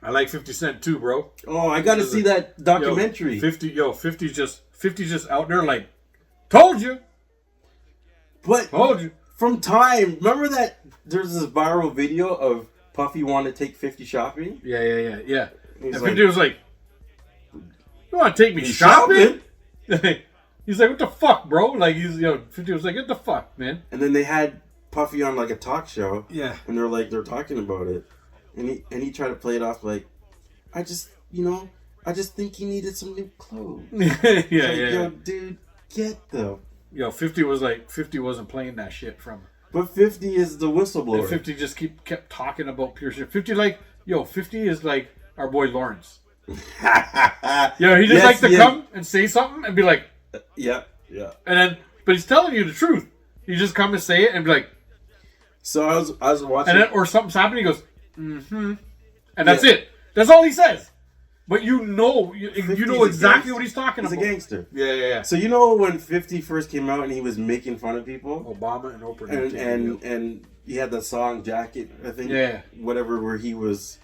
I like 50 Cent too, bro. Oh, I got to see that documentary. 50's just out there like, told you. But Told you. from time, remember that there's this viral video of Puffy wanting to take 50 shopping? Yeah. And He's 50 was like, you want to take me shopping? He's like, what the fuck, bro? Like, 50 was like, what the fuck, man? And then they had Puffy on like a talk show. Yeah. And they're talking about it. And he tried to play it off like, I just think he needed some new clothes. Yo, dude, get the... 50 wasn't playing that shit from... But 50 is the whistleblower. And 50 just kept talking about pure shit. 50 50 is like our boy Lawrence. He just likes to come and say something and be like... Yeah. And then, but he's telling you the truth. He just come and say it and be like... So I was watching... And then, or something's happening, he goes, mm-hmm. And that's it. That's all he says. But you know exactly what he's talking about. He's a gangster. Yeah. So you know when 50 first came out and he was making fun of people? Obama and Oprah. And he had that song, Jacket, I think. Yeah. Whatever, where he was...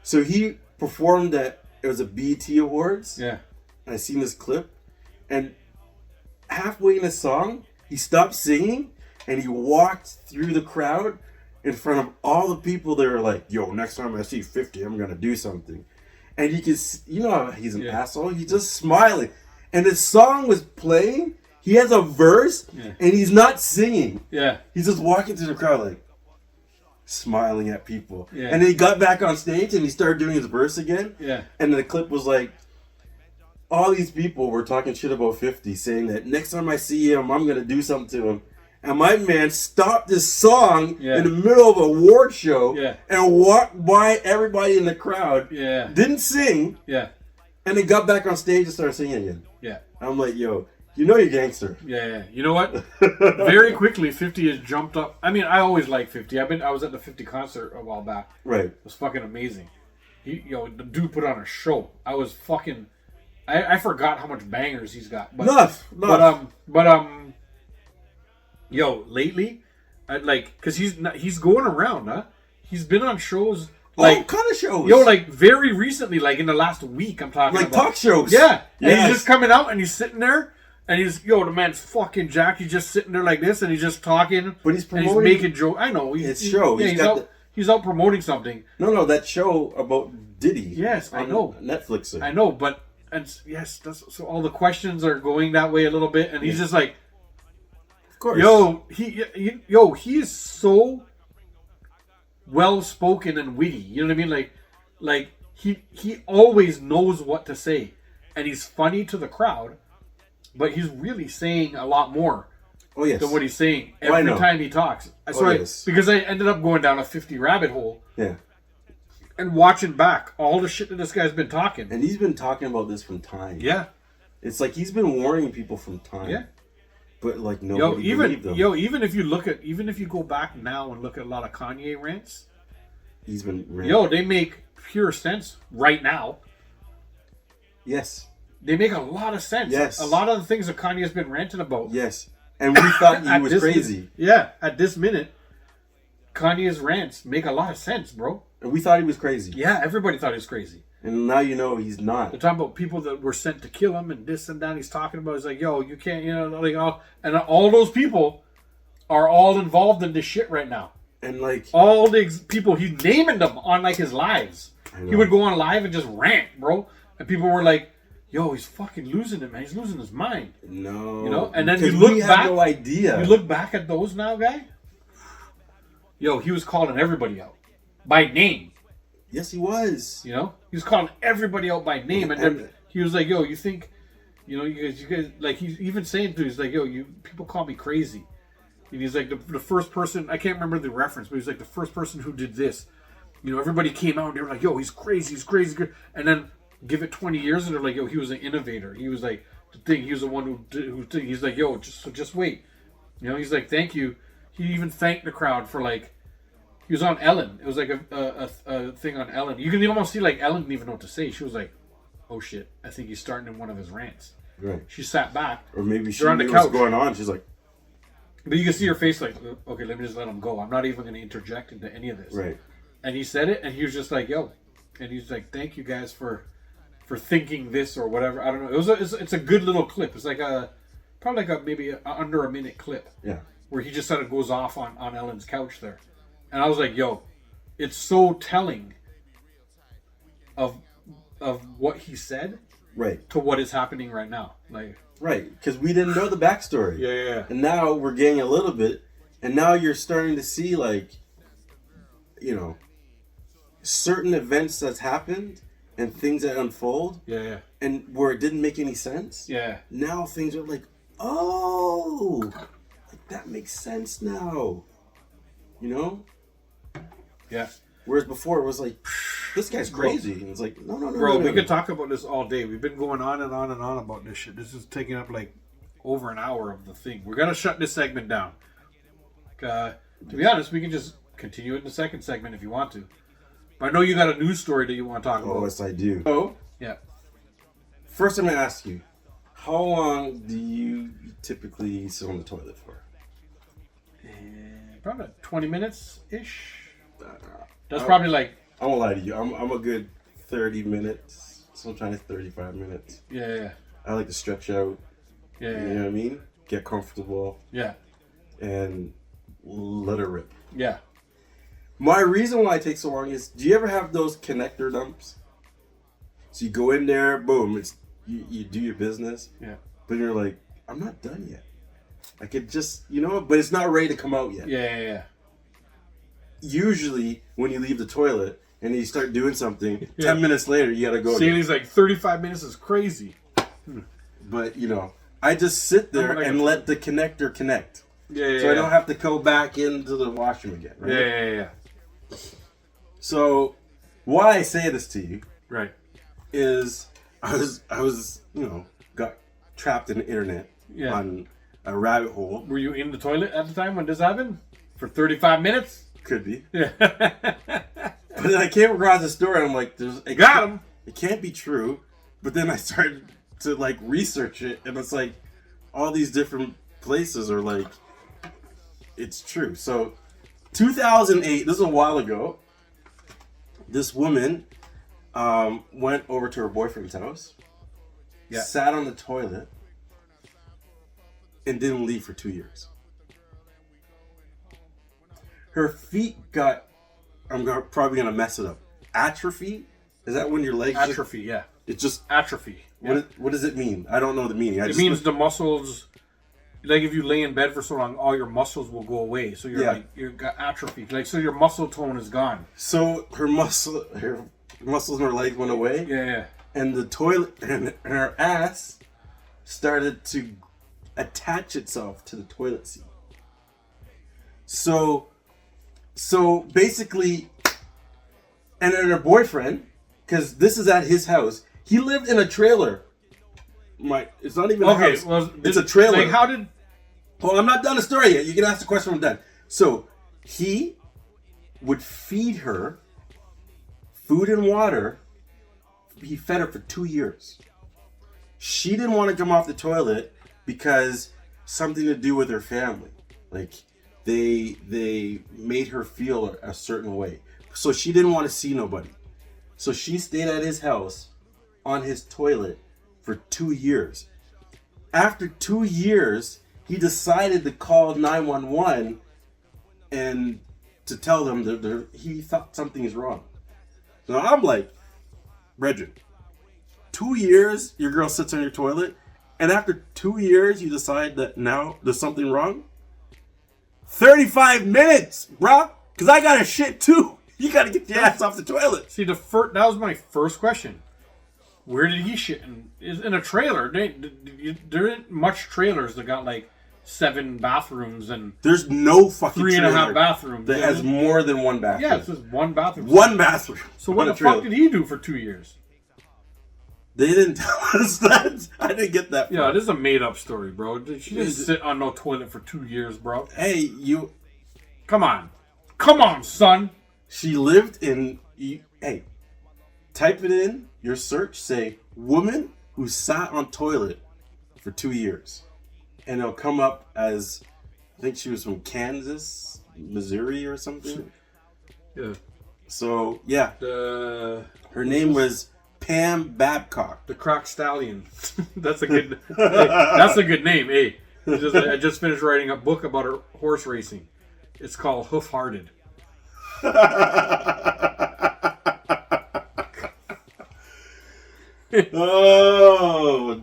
So he performed at... It was a BET Awards. Yeah. And I seen this clip. And halfway in the song, he stopped singing and he walked through the crowd in front of all the people that were like, yo, next time I see 50, I'm going to do something. And he could, how he's an asshole. He's just smiling. And the song was playing. He has a verse and he's not singing. Yeah. He's just walking through the crowd like, smiling at people. Yeah. And then he got back on stage and he started doing his verse again. Yeah. And the clip was like, all these people were talking shit about 50, saying that next time I see him, I'm going to do something to him. And my man stopped this song in the middle of a award show and walked by everybody in the crowd. Yeah. Didn't sing. Yeah. And then got back on stage and started singing again. Yeah. I'm like, yo, you know you're gangster. Yeah. You know what? Very quickly, 50 has jumped up. I mean, I always liked 50. I was at the 50 concert a while back. Right. It was fucking amazing. The dude put on a show. I was fucking... I forgot how much bangers he's got. But, lately, because he's going around, huh? He's been on shows. Like, what kind of shows? Very recently, like in the last week, I'm talking about. Like talk shows. Yeah. And he's just coming out and he's sitting there and the man's fucking jacked. He's just sitting there like this and he's just talking. But he's promoting. And he's making jokes. I know. It's show. Yeah, he's out promoting something. No, that show about Diddy. Yes, I know. Netflix. I know, but... And yes, so all the questions are going that way a little bit, and he's just like, of course, he is so well spoken and witty. You know what I mean? Like he always knows what to say, and he's funny to the crowd, but he's really saying a lot more. Than what he's saying every time he talks. Because I ended up going down a 50 rabbit hole. Yeah. And watching back all the shit that this guy's been talking. And he's been talking about this from time. Yeah. It's like he's been warning people from time. Yeah. But like nobody believed them. Even if you go back now and look at a lot of Kanye rants. He's been ranting. They make pure sense right now. Yes. They make a lot of sense. Yes. A lot of the things that Kanye's been ranting about. Yes. And we thought he was crazy. At this minute, Kanye's rants make a lot of sense, bro. And we thought he was crazy. Yeah, everybody thought he was crazy. And now he's not. They're talking about people that were sent to kill him and this and that. He's talking about, he's like, yo, you can't, all those people are all involved in this shit right now. And like... all the people, he's naming them on like his lives. He would go on live and just rant, bro. And people were like, yo, he's fucking losing it, man. He's losing his mind. No. And then you look back. No idea. You look back at those now, guy. Yo, he was calling everybody out. By name. Yes, he was. He was calling everybody out by name, and then he was like, "Yo, you think, you guys, like he's even saying to, he's like, yo, people call me crazy," and he's like the first person. I can't remember the reference, but he's like the first person who did this. Everybody came out and they were like, "Yo, he's crazy, and then give it 20 years, and they're like, "Yo, he was an innovator. He was like the thing. He was the one who he's like, yo, just wait." He's like, "Thank you." He even thanked the crowd for like. He was on Ellen. It was like a thing on Ellen. You can almost see like Ellen didn't even know what to say. She was like, "Oh shit, I think he's starting in one of his rants." Right. She sat back. Or maybe she on the knew couch. what's going on. She's like... But you can see her face like, okay, let me just let him go. I'm not even going to interject into any of this. Right. And he said it, and he was just like, "Yo," and he's like, "Thank you guys for thinking this or whatever." I don't know. It's a good little clip. It's like probably like maybe under a minute clip. Yeah. Where he just sort of goes off on Ellen's couch there, and I was like, "Yo, it's so telling of what he said, Right. to what is happening right now." Like, right, because we didn't know the backstory. Yeah. And now we're getting a little bit, and now you're starting to see, like, certain events that's happened and things that unfold. Yeah. And where it didn't make any sense. Yeah. Now things are like, oh, like that makes sense now. Yeah. Whereas before it was like, this guy's crazy. And it's like, no. Bro, we could talk about this all day. We've been going on and on and on about this shit. This is taking up like over an hour of the thing. We're going to shut this segment down. To be honest, we can just continue it in the second segment if you want to. But I know you got a news story that you want to talk about. Oh, yes, I do. So, yeah. First, I'm going to ask you, how long do you typically sit on the toilet for? Probably 20 minutes-ish. That's probably like... I won't lie to you. I'm a good 30 minutes, sometimes 35 minutes. Yeah. I like to stretch out. Yeah. You know what I mean? Get comfortable. Yeah. And let it rip. Yeah. My reason why it takes so long is, do you ever have those connector dumps? So you go in there, boom, it's you do your business. Yeah. But you're like, I'm not done yet. I could just, but it's not ready to come out yet. Yeah. Usually, when you leave the toilet and you start doing something, 10 minutes later, you gotta go. See, he's like, 35 minutes is crazy. But, I just sit there and let the connector connect. Yeah. So I don't have to go back into the washroom again, right? Yeah. So, why I say this to you, right, is I was got trapped in the internet on a rabbit hole. Were you in the toilet at the time when this happened? For 35 minutes? Could be. Yeah. But then I came across a story and I'm like, got him. It can't be true. But then I started to research it, and it's like all these different places are like, it's true. So 2008, this is a while ago, this woman went over to her boyfriend's house, sat on the toilet, and didn't leave for 2 years. Her feet got, probably going to mess it up, atrophy? Is that when your legs... Atrophy, yeah. It's just... Atrophy. Yeah. What does it mean? I don't know the meaning. It means the muscles... Like if you lay in bed for so long, all your muscles will go away. So you've got atrophy. So your muscle tone is gone. So her muscles in her legs went away. Yeah. And the toilet and her ass started to attach itself to the toilet seat. So basically, and then her boyfriend, because this is at his house, he lived in a trailer. It's not even a house. Well, it's a trailer. Like, how did... Well, I'm not done the story yet. You can ask the question when I'm done. So, he would feed her food and water. He fed her for 2 years. She didn't want to come off the toilet because something to do with her family. Like, they made her feel a certain way. So, she didn't want to see nobody. So, she stayed at his house on his toilet for 2 years. After 2 years, he decided to call 911 and to tell them that he thought something is wrong. So I'm like, Brethren, 2 years your girl sits on your toilet, and after 2 years you decide that now there's something wrong? 35 minutes, bruh, because I got a shit too. You got to get your ass off the toilet. See, that was my first question. Where did he shit? In a trailer. There ain't much trailers that got like 7 bathrooms and... There's no fucking 3.5 bathrooms. That has more than one bathroom. Yeah, it's just one bathroom. One bathroom. So what the fuck did he do for 2 years? They didn't tell us that. I didn't get that. Yeah, this is a made up story, bro. She didn't sit on no toilet for 2 years, bro. Hey, you... Come on, son. She lived in... Hey, type it in your search. Say, woman who sat on toilet for 2 years. And it'll come up as... I think she was from Kansas, Missouri or something. Yeah. So yeah, The her name was Pam Babcock. Croc Stallion. That's a good. Hey, that's a good name. Hey, I just finished writing a book about her horse racing. It's called Hoof Hearted. Oh.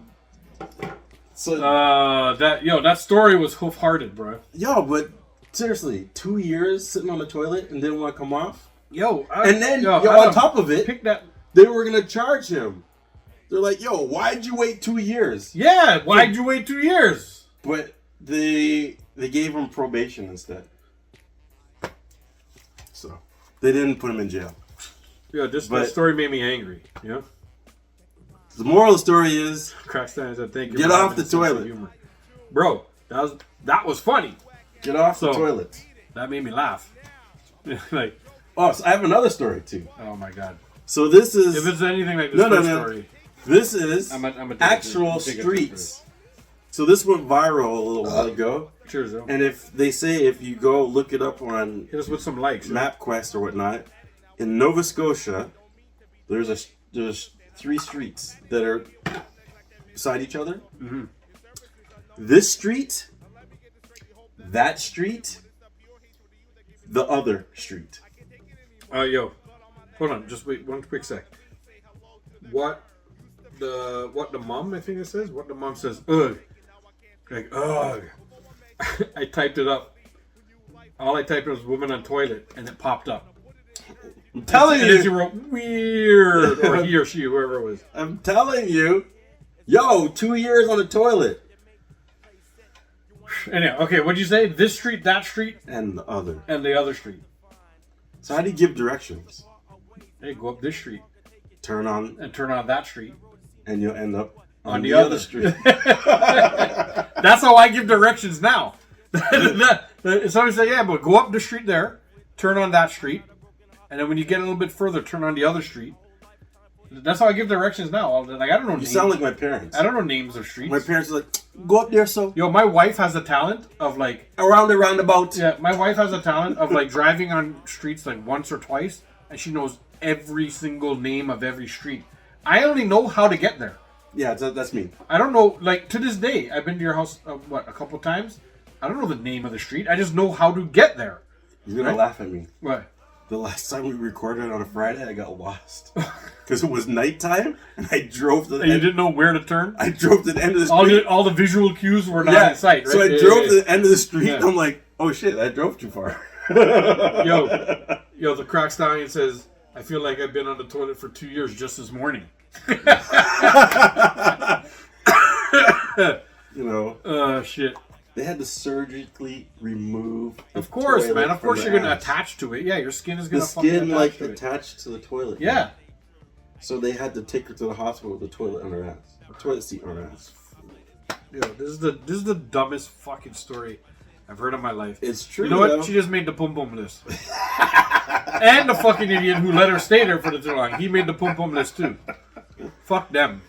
So that story was Hoof Hearted, bro. yo, but seriously, 2 years sitting on the toilet and didn't want to come off. And then Adam, on top of it, pick that. they were gonna charge him. They're like, "Yo, why'd you wait 2 years?" Yeah, why'd you wait 2 years? But they gave him probation instead, so they didn't put him in jail. Yeah, that story made me angry. Yeah. The moral of the story is, Crackstein said, "Thank you." Get for off having the a sense of toilet. humor." Bro. That was funny. get off the So- toilet. That made me laugh. Like, Oh, so I have another story too. oh my god. So this is If it's anything like this No, no, first no. story, this is I'm a actual streets. So this went viral a little while ago. Cheers, though. And if you go look it up on Hit us with some likes. MapQuest or whatnot, in Nova Scotia, there's 3 streets that are beside each other. Mhm. This street, that street, the other street. Yo, hold on, just wait one quick sec. What the mom, I think it says? What the mom says, ugh. Like, ugh. I typed it up. All I typed was woman on toilet, and it popped up. I'm telling And then she you. wrote, weird, or he or she, whoever it was. I'm telling you. Yo, 2 years on the toilet. Anyhow, okay, what'd you say? This street, that street, And the other. and the other street. So how do you give directions? Hey, go up this street, Turn on, and turn on that street. and you'll end up On the other. street. That's how I give directions now. Somebody say, yeah, but go up the street there, turn on that street, and then when you get a little bit further, turn on the other street. That's how I give directions now. Like, I don't know You names. sound like my parents. I don't know names of streets. My parents are like, go up there, so Yo, my wife has a talent of like, around the roundabout. yeah, my wife has a talent of like driving on streets like once or twice, and she knows every single name of every street. I only know how to get there. Yeah, that's me. I don't know, like, to this day, I've been to your house, a couple times. I don't know the name of the street. I just know how to get there. You're gonna Right? laugh at me. What? The last time we recorded on a Friday, I got lost because it was nighttime, and I drove to the And you end. didn't know where to turn? I drove to the end of the All street. the visual cues were not Yeah, in sight, right? so I Yeah, drove yeah, to the end of the street. Yeah. And I'm like, oh shit, I drove too far. yeah. Yo, the Croc Stallion says, I feel like I've been on the toilet for 2 years just this morning. You know, Shit. they had to surgically remove. The Of course, toilet man. Of from course the you're going to ass. attach to it. Yeah, your skin is The going to fucking skin attach like to it. attached to the toilet. Yeah. So they had to take her to the hospital with the toilet on her ass, a toilet seat on her ass. Yo, this is the dumbest fucking story I've heard in my life. It's true. You know what? though. She just made the pum pum list. And the fucking idiot who let her stay there for the too long. He made the pum pum list too. Fuck them.